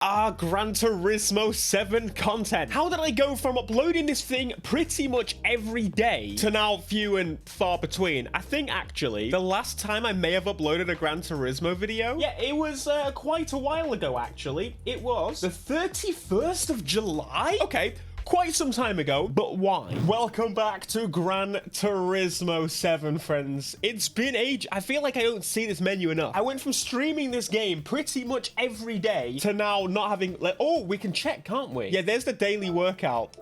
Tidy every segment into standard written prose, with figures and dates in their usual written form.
Gran Turismo 7 content. How did I go from uploading this thing pretty much every day to now few and far between? I think actually the last time I may have uploaded a Gran Turismo video, yeah, it was quite a while ago actually. It was the 31st of July? Okay. Quite some time ago, but why? Welcome back to Gran Turismo 7, friends. It's been ages. I feel like I don't see this menu enough. I went from streaming this game pretty much every day to now not having, like, oh, we can check, can't we? Yeah, there's the daily workout.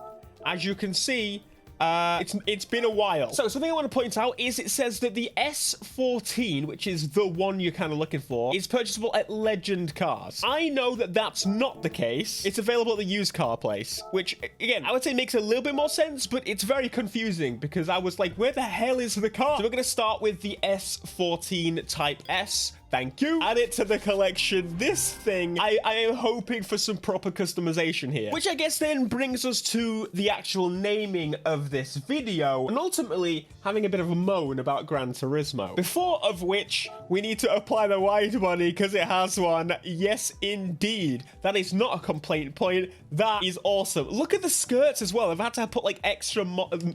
As you can see, it's been a while. So something I want to point out is it says that the S14, which is the one you're kind of looking for, is purchasable at Legend Cars. I know that that's not the case. It's available at the used car place, which again, I would say makes a little bit more sense, but it's very confusing because I was like, where the hell is the car? So we're going to start with the S14 Type S. Thank you. Add it to the collection. This thing, I am hoping for some proper customization here, which I guess then brings us to the actual naming of this video and ultimately having a bit of a moan about Gran Turismo. Before of which, we need to apply the wide body because it has one. Yes, indeed. That is not a complaint point. That is awesome. Look at the skirts as well. I've had to put like extra,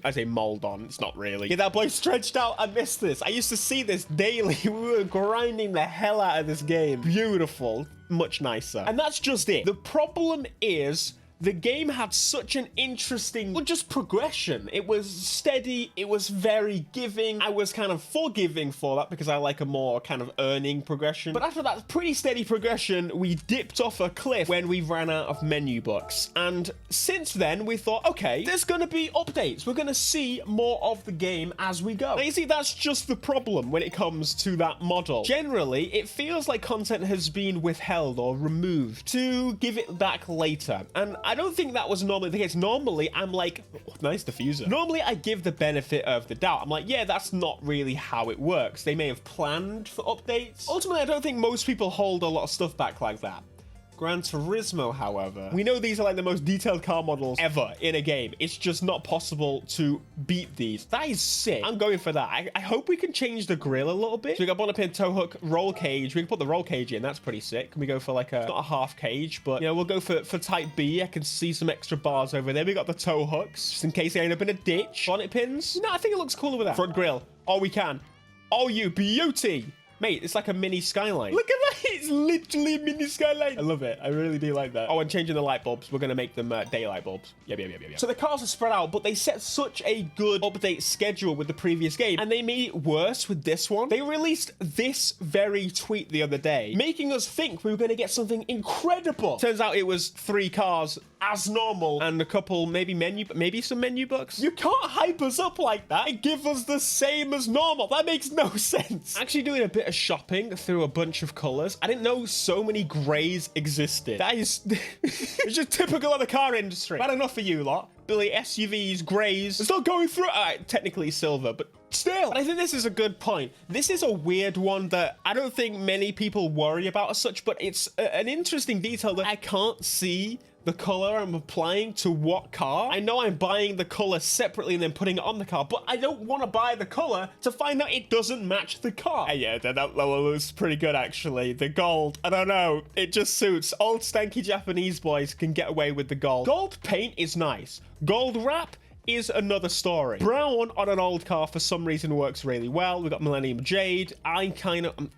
I say mold on. It's not really. Yeah, that boy stretched out. I missed this. I used to see this daily. We were grinding the hell out of this game. Beautiful, much nicer. And that's just it. The problem is the game had such an interesting, well, just progression. It was steady. It was very giving. I was kind of forgiving for that because I like a more kind of earning progression. But after that pretty steady progression, we dipped off a cliff when we ran out of menu books. And since then, we thought, okay, there's going to be updates. We're going to see more of the game as we go. Now, you see, that's just the problem when it comes to that model. Generally, it feels like content has been withheld or removed to give it back later. And I don't think that was normally the case. Normally, I'm like, oh, nice diffuser. Normally, I give the benefit of the doubt. I'm like, yeah, that's not really how it works. They may have planned for updates. Ultimately, I don't think most people hold a lot of stuff back like that. Gran Turismo, however, we know these are like the most detailed car models ever in a game. It's just not possible to beat these. That is sick. I'm going for that. I hope we can change the grille a little bit. So we got bonnet pin, tow hook, roll cage. We can put the roll cage in. That's pretty sick. Can we go for like a, not a half cage, but you know, we'll go for type B. I can see some extra bars over there. We got the tow hooks just in case they end up in a ditch. Bonnet pins. No, I think it looks cooler with that. Front grille. Oh, we can. Oh, you beauty. Mate, it's like a mini skyline. Look at that. It's literally a mini skyline. I love it. I really do like that. Oh, and changing the light bulbs. We're going to make them daylight bulbs. Yeah. So the cars are spread out, but they set such a good update schedule with the previous game, and they made it worse with this one. They released this very tweet the other day, making us think we were going to get something incredible. Turns out it was 3 cars as normal and a couple maybe some menu books. You can't hype us up like that and give us the same as normal. That makes no sense. Actually doing a bit of shopping through a bunch of colors. I didn't know so many grays existed. That is it's just typical of the car industry. Bad enough for you lot. Billy, SUVs, grays. It's not going through. Technically silver, but still. And I think this is a good point. This is a weird one that I don't think many people worry about as such, but it's an interesting detail that I can't see the color I'm applying to what car. I know I'm buying the color separately and then putting it on the car, but I don't want to buy the color to find out it doesn't match the car. Yeah, that looks pretty good actually. The gold, I don't know, it just suits. Old stanky Japanese boys can get away with the gold. Gold paint is nice. Gold wrap is another story. Brown on an old car for some reason works really well. We've got Millennium Jade. I'm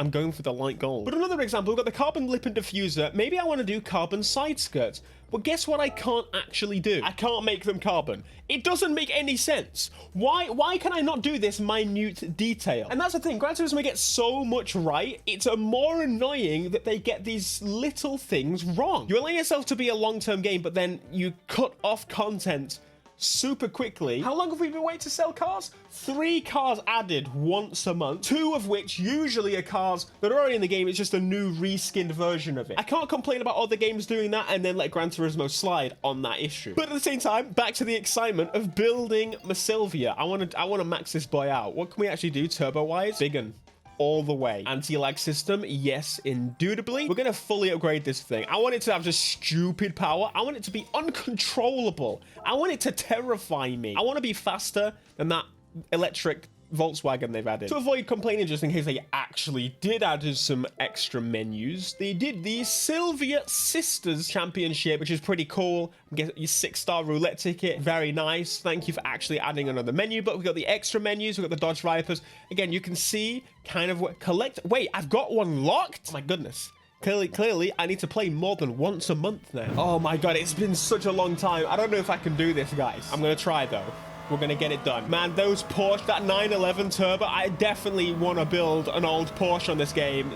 going for the light gold. But another example, we've got the carbon lip and diffuser. Maybe I want to do carbon side skirts. But guess what I can't actually do? I can't make them carbon. It doesn't make any sense. Why can I not do this minute detail? And that's the thing, Gran Turismo gets so much right, it's more annoying that they get these little things wrong. You allow yourself to be a long-term game, but then you cut off content super quickly. How long have we been waiting to sell cars? 3 cars added once a month, 2 of which usually are cars that are already in the game. It's just a new reskinned version of it. I can't complain about other games doing that and then let Gran Turismo slide on that issue. But at the same time, back to the excitement of building my Silvia. I want to max this boy out. What can we actually do turbo-wise? Big un. All the way. Anti-lag system, yes, indubitably. We're going to fully upgrade this thing. I want it to have just stupid power. I want it to be uncontrollable. I want it to terrify me. I want to be faster than that electric Volkswagen they've added. To avoid complaining, just in case they actually did add some extra menus, they did the Silvia Sisters Championship, which is pretty cool. Get your 6-star roulette ticket. Very nice. Thank you for actually adding another menu. But we've got the extra menus. We've got the Dodge Vipers. Again, you can see kind of what collect. Wait, I've got one locked? Oh my goodness. Clearly, I need to play more than once a month now. Oh my god, it's been such a long time. I don't know if I can do this, guys. I'm gonna try though. We're gonna get it done. Man, those Porsche, that 911 Turbo, I definitely want to build an old Porsche on this game.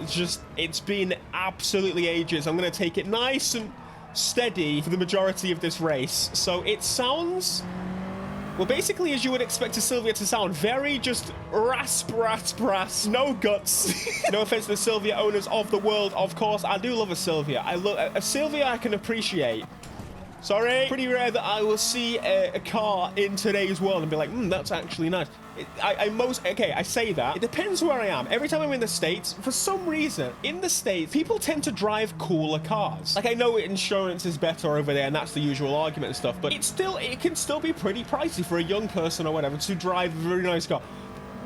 It's been absolutely ages. I'm gonna take it nice and steady for the majority of this race. So it sounds, well, basically as you would expect a Silvia to sound, very just rasp, no guts. No offense to the Silvia owners of the world, of course. I do love a Silvia. I love a Silvia I can appreciate. Sorry. Pretty rare that I will see a car in today's world and be like, that's actually nice. I say that. It depends where I am. Every time I'm in the States, for some reason, in the States, people tend to drive cooler cars. Like, I know insurance is better over there, and that's the usual argument and stuff, but it can still be pretty pricey for a young person or whatever to drive a very nice car.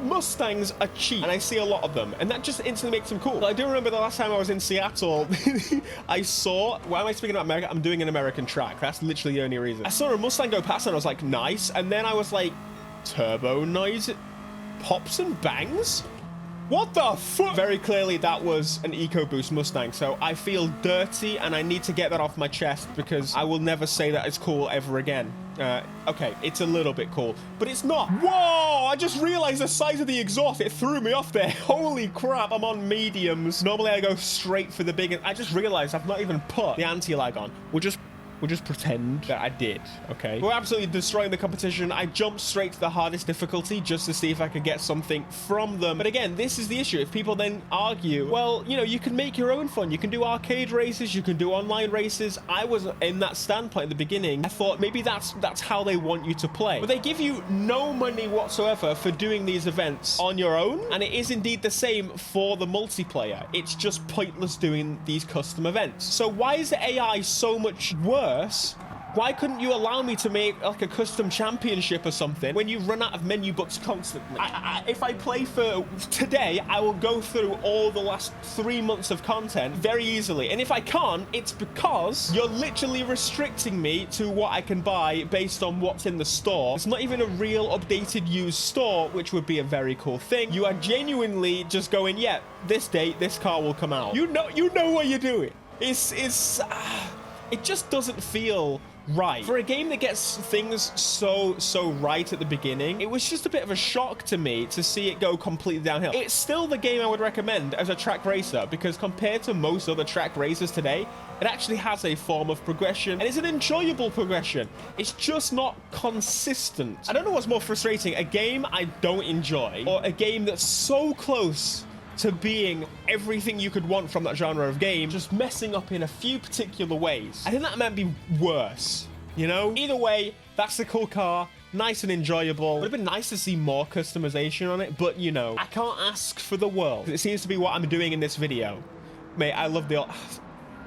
Mustangs are cheap, and I see a lot of them, and that just instantly makes them cool. But I do remember the last time I was in Seattle, I saw, why am I speaking about America? I'm doing an American track. That's literally the only reason. I saw a Mustang go past, and I was like, nice, and then I was like, turbo noise, pops and bangs? What the fuck? Very clearly that was an EcoBoost Mustang, so I feel dirty and I need to get that off my chest because I will never say that it's cool ever again. Okay, it's a little bit cool, but it's not. Whoa, I just realized the size of the exhaust. It threw me off there. Holy crap, I'm on mediums. Normally I go straight for the big, I just realized I've not even put the anti-lag on. We'll just pretend that I did, okay? We're absolutely destroying the competition. I jumped straight to the hardest difficulty just to see if I could get something from them. But again, this is the issue. If people then argue, well, you know, you can make your own fun. You can do arcade races. You can do online races. I was in that standpoint at the beginning. I thought maybe that's how they want you to play. But they give you no money whatsoever for doing these events on your own. And it is indeed the same for the multiplayer. It's just pointless doing these custom events. So why is the AI so much worse? Why couldn't you allow me to make like a custom championship or something when you run out of menu books constantly? If I play for today, I will go through all the last 3 months of content very easily. And if I can't, it's because you're literally restricting me to what I can buy based on what's in the store. It's not even a real updated used store, which would be a very cool thing. You are genuinely just going, yeah, this date, this car will come out. You know what you're doing. It just doesn't feel right. For a game that gets things so right at the beginning, it was just a bit of a shock to me to see it go completely downhill. It's still the game I would recommend as a track racer because compared to most other track racers today, it actually has a form of progression and it's an enjoyable progression. It's just not consistent. I don't know what's more frustrating, a game I don't enjoy or a game that's so close to being everything you could want from that genre of game, just messing up in a few particular ways. I think that might be worse, you know? Either way, that's a cool car, nice and enjoyable. It would have been nice to see more customization on it, but you know, I can't ask for the world. It seems to be what I'm doing in this video. Mate, I love the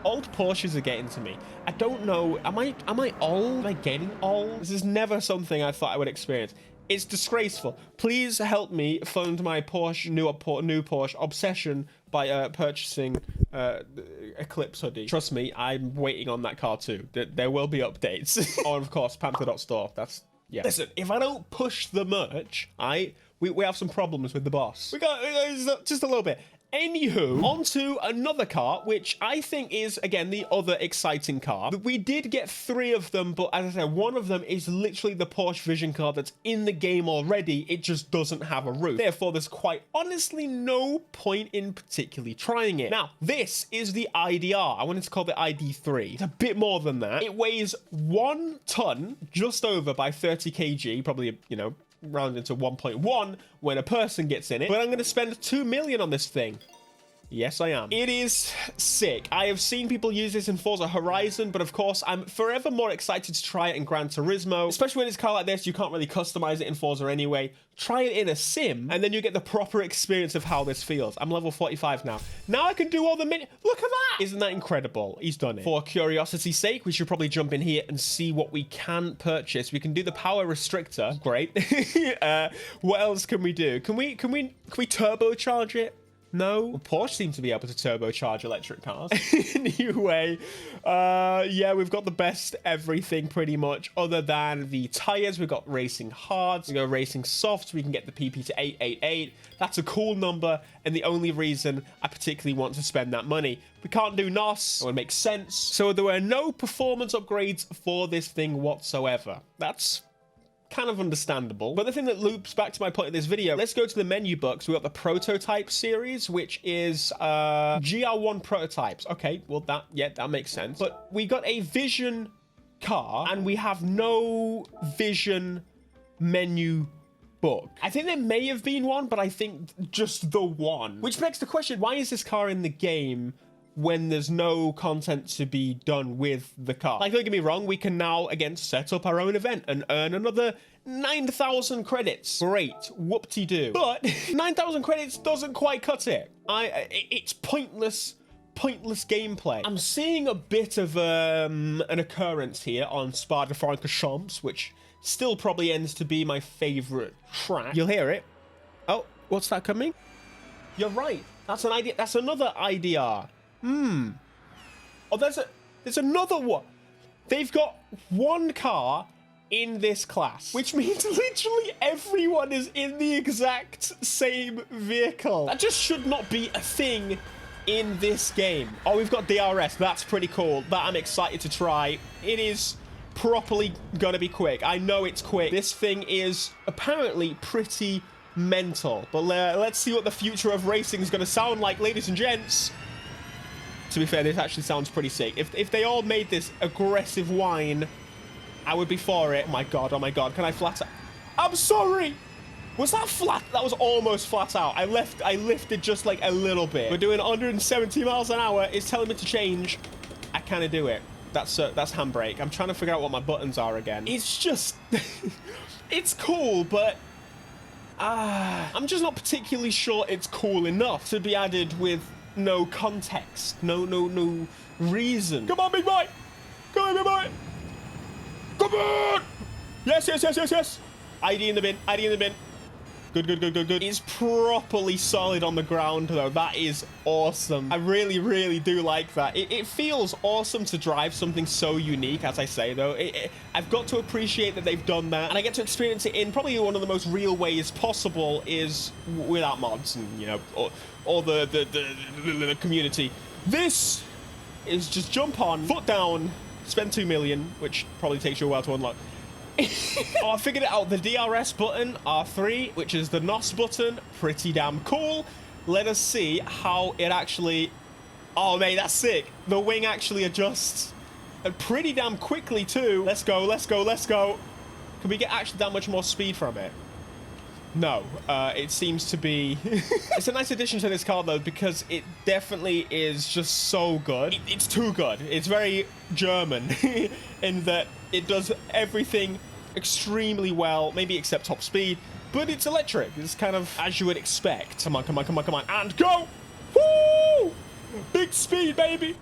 old Porsches are getting to me. I don't know, am I old? Am I getting old? This is never something I thought I would experience. It's disgraceful. Please help me fund my new Porsche obsession by purchasing Eclipse hoodie. Trust me, I'm waiting on that car too. There will be updates. Oh, of course, Panther.store. That's, yeah. Listen, if I don't push the merch, we have some problems with the boss. We got just a little bit. Anywho, onto another car, which I think is, again, the other exciting car. We did get 3 of them, but as I said, one of them is literally the Porsche Vision car that's in the game already. It just doesn't have a roof. Therefore, there's quite honestly no point in particularly trying it. Now, this is the IDR. I wanted to call it ID.3. It's a bit more than that. It weighs 1 ton, just over by 30 kg, probably, you know, round into 1.1 when a person gets in it, but I'm going to spend 2 million on this thing. Yes, I am. It is sick. I have seen people use this in Forza Horizon, but of course, I'm forever more excited to try it in Gran Turismo. Especially when it's a car like this, you can't really customize it in Forza anyway. Try it in a sim, and then you get the proper experience of how this feels. I'm level 45 now. Now I can do all the mini... Look at that! Isn't that incredible? He's done it. For curiosity's sake, we should probably jump in here and see what we can purchase. We can do the power restrictor. Great. What else can we do? Can we turbocharge it? No. Well, Porsche seems to be able to turbocharge electric cars. Anyway, yeah, we've got the best everything pretty much, other than the tires. We've got racing hards, we got racing softs. We can get the PP to 888. That's a cool number, and the only reason I particularly want to spend that money. We can't do NOS. It would make sense. So there were no performance upgrades for this thing whatsoever. That's kind of understandable. But the thing that loops back to my point of this video, let's go to the menu books. We got the prototype series, which is GR1 prototypes. Okay, well that makes sense. But we got a vision car, and we have no vision menu book. I think there may have been one, but I think just the one. Which begs the question, why is this car in the game when there's no content to be done with the car? Like, don't get me wrong, we can now, again, set up our own event and earn another 9,000 credits. Great, whoop-de-doo. But 9,000 credits doesn't quite cut it. It's pointless gameplay. I'm seeing a bit of an occurrence here on Spa de Francorchamps, which still probably ends to be my favorite track. You'll hear it. Oh, what's that coming? You're right. That's an idea. That's another IDR. Oh, there's another one. They've got one car in this class, which means literally everyone is in the exact same vehicle. That just should not be a thing in this game. Oh, we've got DRS. That's pretty cool. That I'm excited to try. It is properly gonna be quick. I know it's quick. This thing is apparently pretty mental. But let's see what the future of racing is gonna sound like, ladies and gents. To be fair, this actually sounds pretty sick. If they all made this aggressive whine, I would be for it. Oh my god, oh my god. Can I flat out? I'm sorry! Was that flat? That was almost flat out. I lifted just like a little bit. We're doing 170 miles an hour. It's telling me to change. I kind of do it. That's handbrake. I'm trying to figure out what my buttons are again. It's just... it's cool, but... I'm just not particularly sure it's cool enough to be added with no context, no reason. Come on, big boy! Come on, big boy! Come on! Yes. ID in the bin, ID in the bin. Good. It's properly solid on the ground, though. That is awesome. I really do like that. It feels awesome to drive something so unique, as I say, though. I've got to appreciate that they've done that, and I get to experience it in probably one of the most real ways possible is without mods and, you know, or the community. This is just jump on, foot down, spend 2 million, which probably takes you a while to unlock. Oh, I figured it out. The DRS button, R3, which is the NOS button, pretty damn cool. Let us see how it actually... Oh, mate, that's sick. The wing actually adjusts and pretty damn quickly, too. Let's go. Can we get actually that much more speed from it? No, it seems to be... It's a nice addition to this car, though, because it definitely is just so good. It's too good. It's very German in that it does everything extremely well, maybe except top speed, but it's electric. It's kind of as you would expect. Come on, and go! Woo! Big speed, baby!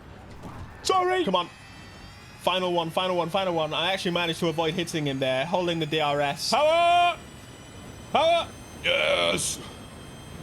Sorry! Come on. Final one. I actually managed to avoid hitting him there, holding the DRS. Power! Yes!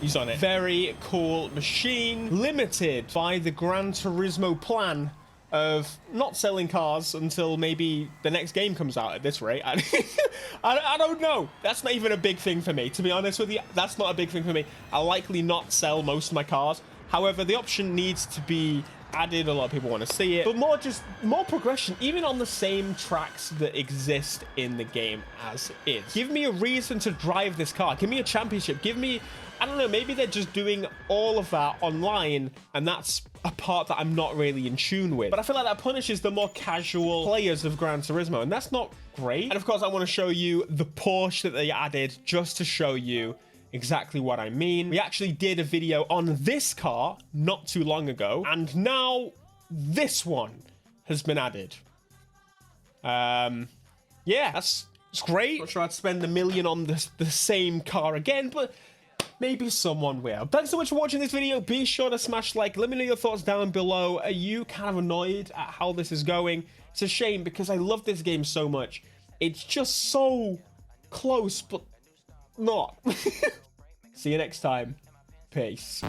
He's on it. Very cool machine. Limited by the Gran Turismo plan of not selling cars until maybe the next game comes out at this rate. I don't know. That's not even a big thing for me. To be honest with you, that's not a big thing for me. I'll likely not sell most of my cars. However, the option needs to be added. A lot of people want to see it, but more progression, even on the same tracks that exist in the game as is. Give me a reason to drive this car. Give me a championship. Give me, I don't know, maybe they're just doing all of that online, and that's a part that I'm not really in tune with. But I feel like that punishes the more casual players of Gran Turismo, and that's not great. And of course, I want to show you the Porsche that they added just to show you exactly what I mean. We actually did a video on this car not too long ago, and now this one has been added. Yeah, it's great. Not sure I'd spend $1 million on the same car again, but maybe someone will. Thanks so much for watching this video. Be sure to smash like. Let me know your thoughts down below. Are you kind of annoyed at how this is going? It's a shame because I love this game so much. It's just so close, but not. See you next time. Peace.